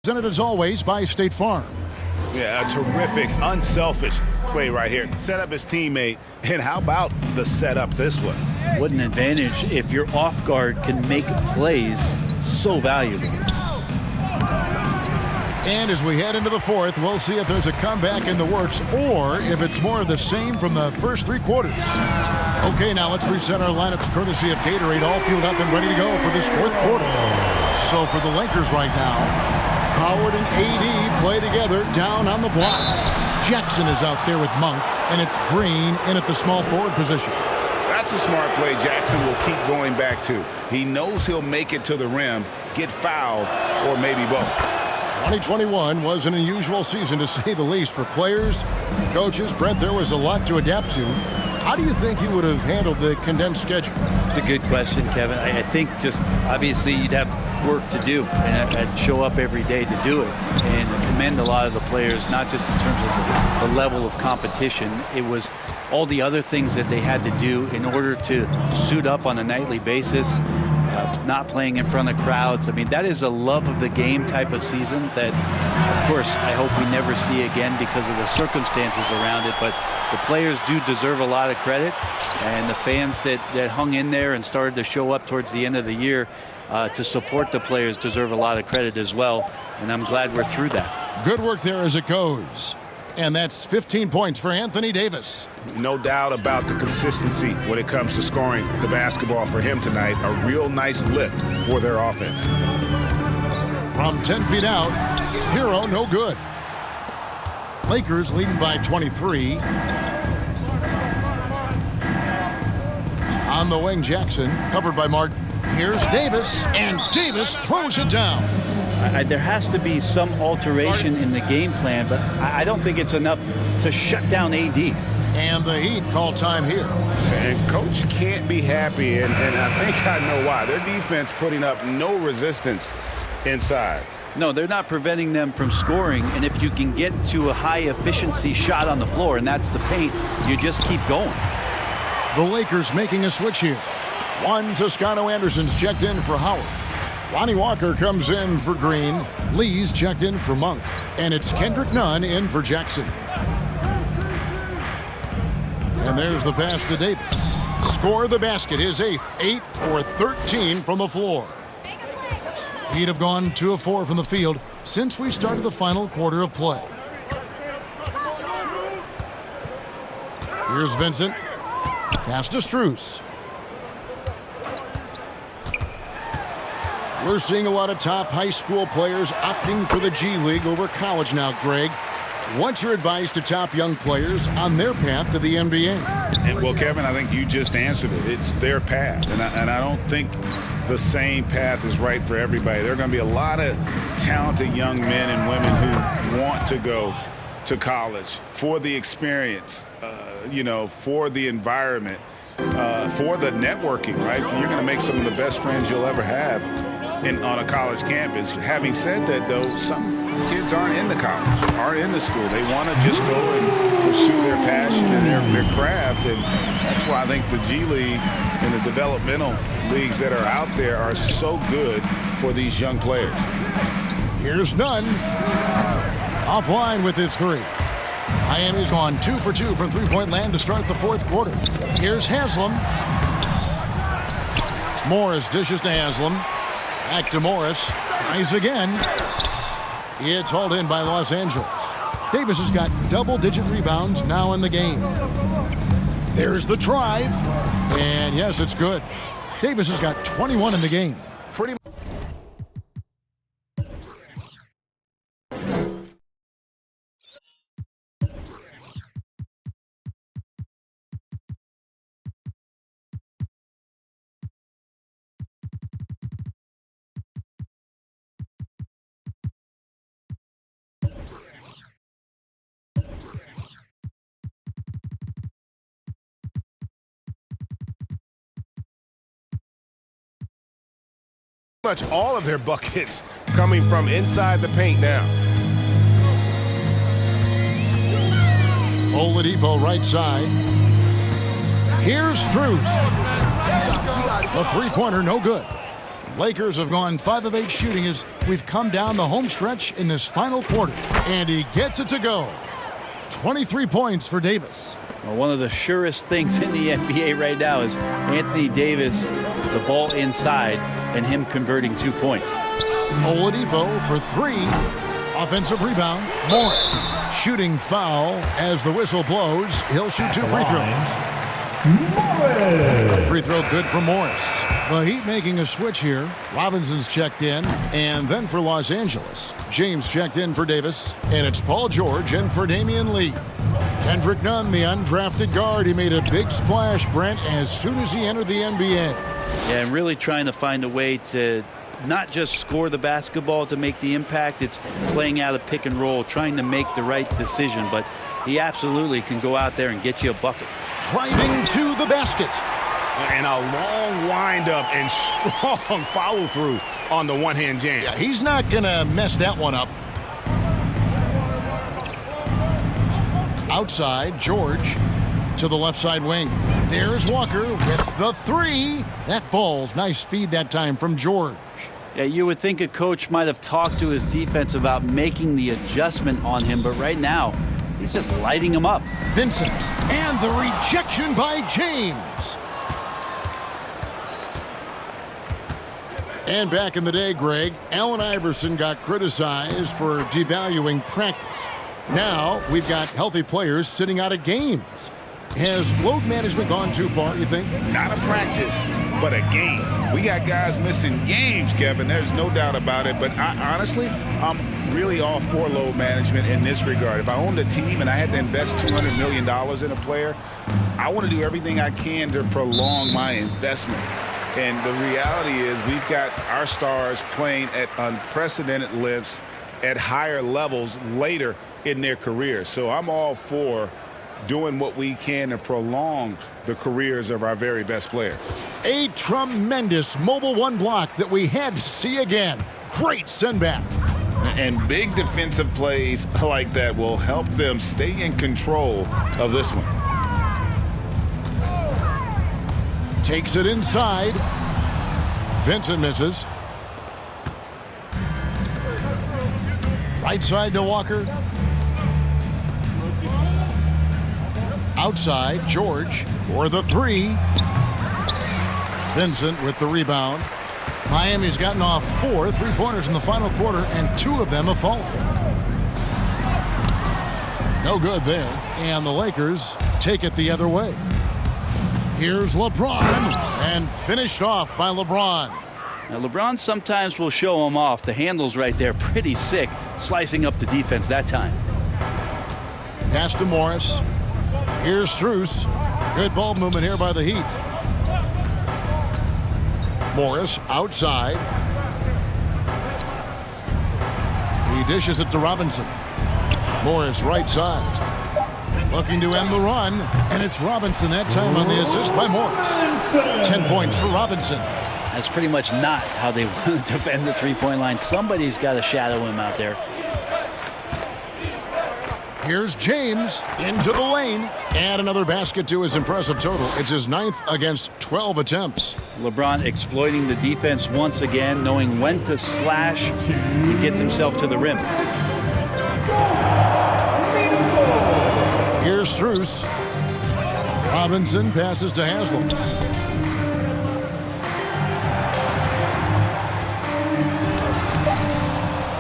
Presented as always by State Farm. Yeah, a terrific, unselfish play right here. Set up his teammate, and how about the setup this was? What an advantage if your off guard can make plays so valuable. And as we head into the fourth, we'll see if there's a comeback in the works or if it's more of the same from the first three quarters. Okay, now let's reset our lineups courtesy of Gatorade, all fueled up and ready to go for this fourth quarter. So for the Lakers right now, Howard and AD play together down on the block. Jackson is out there with Monk, and it's Green in at the small forward position. That's a smart play Jackson will keep going back to. He knows he'll make it to the rim, get fouled, or maybe both. 2021 was an unusual season to say the least for players, coaches. Brent, there was a lot to adapt to. How do you think you would have handled the condensed schedule? It's a good question, Kevin. I think just obviously you'd have work to do and show up every day to do it, and commend a lot of the players, not just in terms of the level of competition. It was all the other things that they had to do in order to suit up on a nightly basis. Not playing in front of crowds. I mean, that is a love of the game type of season that, of course, I hope we never see again because of the circumstances around it. But the players do deserve a lot of credit, and the fans that hung in there and started to show up towards the end of the year to support the players deserve a lot of credit as well, and I'm glad we're through that. Good work there as it goes. And that's 15 points for Anthony Davis. No doubt about the consistency when it comes to scoring the basketball for him tonight. A real nice lift for their offense. From 10 feet out, Hero no good. Lakers leading by 23. On the wing, Jackson, covered by Martin. Here's Davis, and Davis throws it down. There has to be some alteration in the game plan, but I don't think it's enough to shut down AD. And the Heat call time here. And Coach can't be happy, and I think I know why. Their defense putting up no resistance inside. No, they're not preventing them from scoring, and if you can get to a high-efficiency shot on the floor, and that's the paint, you just keep going. The Lakers making a switch here. One Toscano Anderson's checked in for Howard. Lonnie Walker comes in for Green. Lee's checked in for Monk. And it's Kendrick Nunn in for Jackson. And there's the pass to Davis. Score the basket, his eighth. 8 for 13 from the floor. He'd have gone 2 of 4 from the field since we started the final quarter of play. Here's Vincent. Pass to Strus. We're seeing a lot of top high school players opting for the G League over college now, Greg. What's your advice to top young players on their path to the NBA? And well, Kevin, I think you just answered it. It's their path, and I don't think the same path is right for everybody. There are going to be a lot of talented young men and women who want to go to college for the experience, for the environment, for the networking, right? You're going to make some of the best friends you'll ever have on a college campus. Having said that, though, some kids aren't in the college, aren't in the school. They want to just go and pursue their passion and their craft, and that's why I think the G League and the developmental leagues that are out there are so good for these young players. Here's Nunn. Offline with his three. Miami's gone 2 for 2 from three-point land to start the fourth quarter. Here's Haslam. Morris dishes to Haslam. Back to Morris. Tries again. It's hauled in by Los Angeles. Davis has got double-digit rebounds now in the game. There's the drive. And yes, it's good. Davis has got 21 in the game. Pretty much all of their buckets coming from inside the paint now. Oladipo right side. Here's Strus. The three-pointer no good. Lakers have gone 5 of 8 shooting as we've come down the home stretch in this final quarter. And he gets it to go. 23 points for Davis. Well, one of the surest things in the NBA right now is Anthony Davis, the ball inside, and him converting 2 points. Oladipo for 3. Offensive rebound. Morris. Shooting foul as the whistle blows. He'll shoot 2 free throws. Free throw good for Morris. The Heat making a switch here. Robinson's checked in. And then for Los Angeles, James checked in for Davis. And it's Paul George in for Damian Lee. Kendrick Nunn, the undrafted guard, he made a big splash, Brent, as soon as he entered the NBA. Yeah, and really trying to find a way to not just score the basketball to make the impact. It's playing out of pick and roll, trying to make the right decision. But he absolutely can go out there and get you a bucket. Driving to the basket. And a long windup and strong follow through on the one-hand jam. Yeah, he's not going to mess that one up. Outside, George to the left side wing. There's Walker with the 3. That falls. Nice feed that time from George. Yeah, you would think a coach might have talked to his defense about making the adjustment on him, but right now, he's just lighting him up. Vincent, and the rejection by James. And back in the day, Greg, Allen Iverson got criticized for devaluing practice. Now we've got healthy players sitting out of games. Has load management gone too far, you think? Not a practice, but a game. We got guys missing games, Kevin. There's no doubt about it. But honestly, I'm really all for load management in this regard. If I owned a team and I had to invest $200 million in a player, I want to do everything I can to prolong my investment. And the reality is we've got our stars playing at unprecedented lengths at higher levels later in their careers. So I'm all for doing what we can to prolong the careers of our very best players. A tremendous Mobile One block that we had to see again. Great send back. And big defensive plays like that will help them stay in control of this one. Takes it inside. Vincent misses. Right side to Walker. Outside, George for the 3. Vincent with the rebound. Miami's gotten off 4 3-pointers in the final quarter, and 2 of them have fallen. No good there, and the Lakers take it the other way. Here's LeBron, and finished off by LeBron. Now, LeBron sometimes will show him off. The handle's right there, pretty sick, slicing up the defense that time. Pass to Morris. Here's Strus. Good ball movement here by the Heat. Morris outside. He dishes it to Robinson. Morris right side. Looking to end the run, and it's Robinson that time on the assist by Morris. 10 points for Robinson. That's pretty much not how they want to defend the three-point line. Somebody's got to shadow him out there. Here's James into the lane. And another basket to his impressive total. It's his 9th against 12 attempts. LeBron exploiting the defense once again, knowing when to slash. He gets himself to the rim. Here's Strus. Robinson passes to Haslam.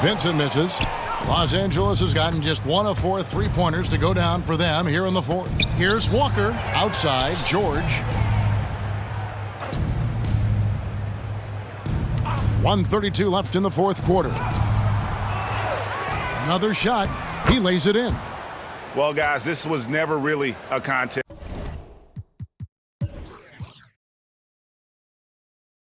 Vincent misses. Los Angeles has gotten just 1 of 4 3-pointers to go down for them here in the 4th. Here's Walker. Outside, George. 1:32 left in the 4th quarter. Another shot. He lays it in. Well, guys, this was never really a contest.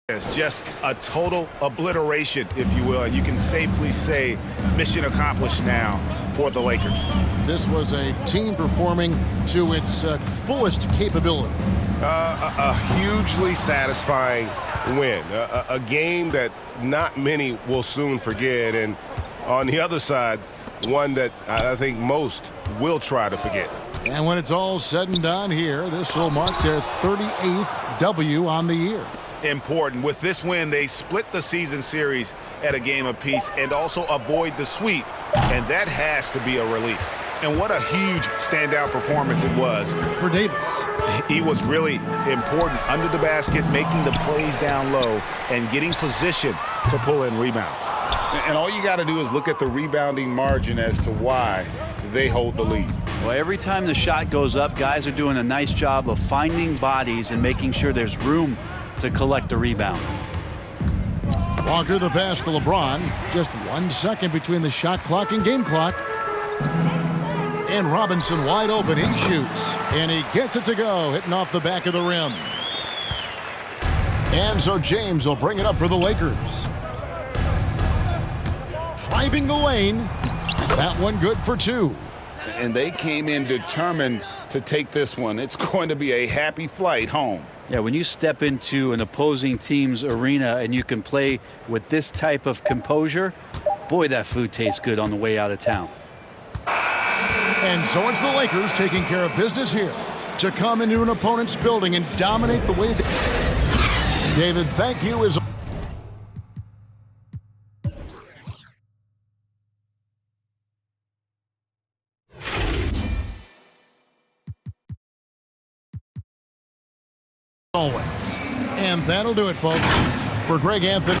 It's just a total obliteration, if you will. And you can safely say mission accomplished now for the Lakers. This was a team performing to its fullest capability. A hugely satisfying win. A game that not many will soon forget. And on the other side, one that I think most will try to forget. And when it's all said and done here, this will mark their 38th W on the year. important. With this win, they split the season series at a game apiece and also avoid the sweep, and that has to be a relief. And what a huge standout performance it was For Davis. He was really important under the basket, making the plays down low and getting position to pull in rebounds. And all you got to do is look at the rebounding margin as to why they hold the lead. Well, every time the shot goes up, guys are doing a nice job of finding bodies and making sure there's room to collect the rebound. Walker the pass to LeBron. Just 1 second between the shot clock and game clock. And Robinson wide open. He shoots. And he gets it to go, hitting off the back of the rim. And so James will bring it up for the Lakers. Driving the lane. That one good for 2. And they came in determined to take this one. It's going to be a happy flight home. Yeah, when you step into an opposing team's arena and you can play with this type of composure, boy, that food tastes good on the way out of town. And so it's the Lakers taking care of business here to come into an opponent's building and dominate the way they... David, thank you. As always. And that'll do it, folks. For Greg Anthony.